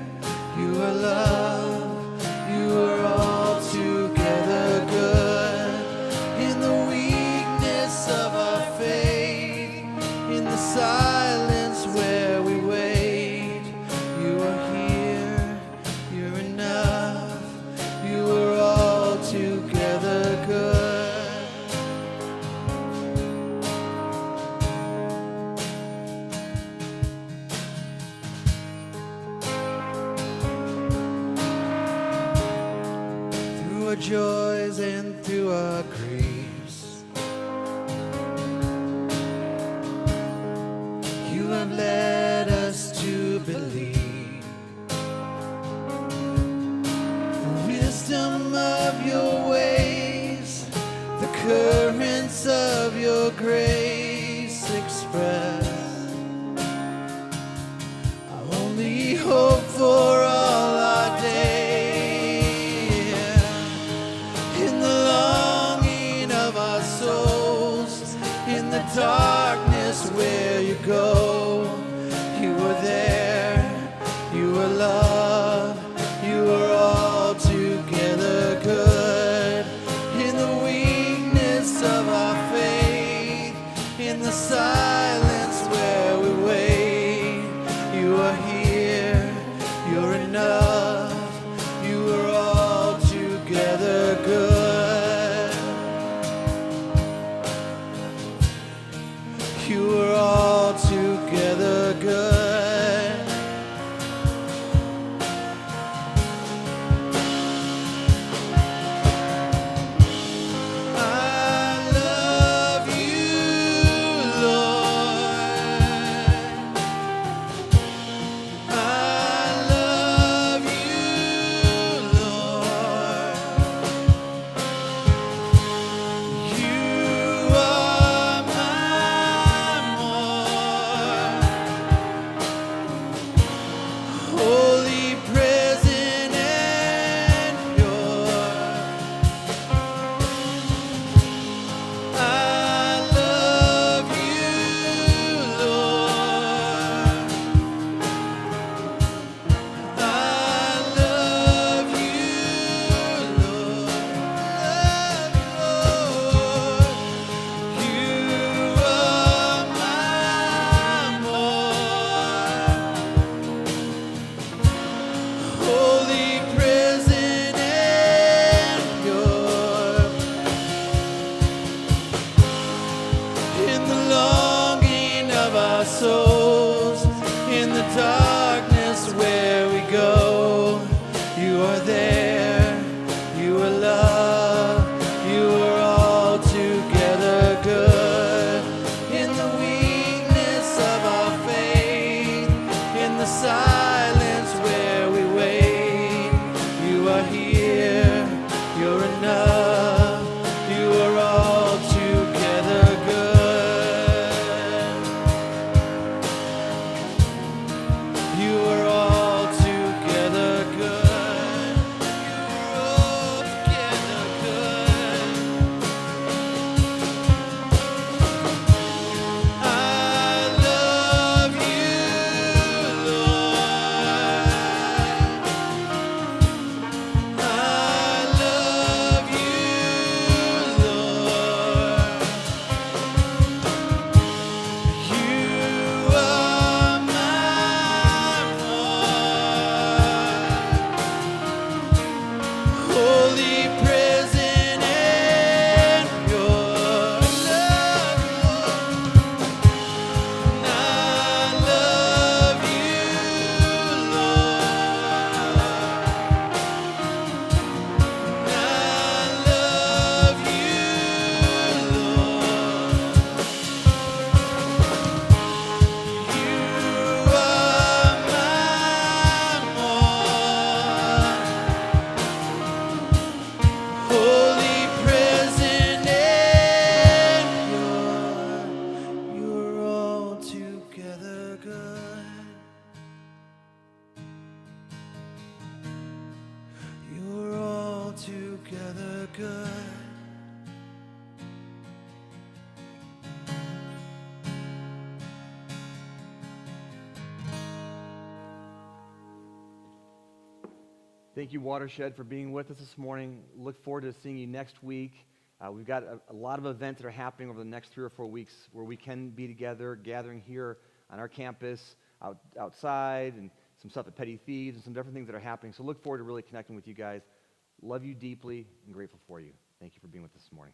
you are love, you are altogether good. In the weakness of our faith, in the silence where we wait, you are here, you're enough, you are altogether good. Through our joys and through our griefs, you have led us to believe the wisdom of your ways, the currents of your grace expressed. Our only hope for all our days, in the longing of good.
Thank you, Watershed, for being with us this morning. Look forward to seeing you next week. We've got a lot of events that are happening over the next 3 or 4 weeks where we can be together, gathering here on our campus, outside, and some stuff at Petty Thieves, and some different things that are happening. So look forward to really connecting with you guys. Love you deeply and grateful for you. Thank you for being with us this morning.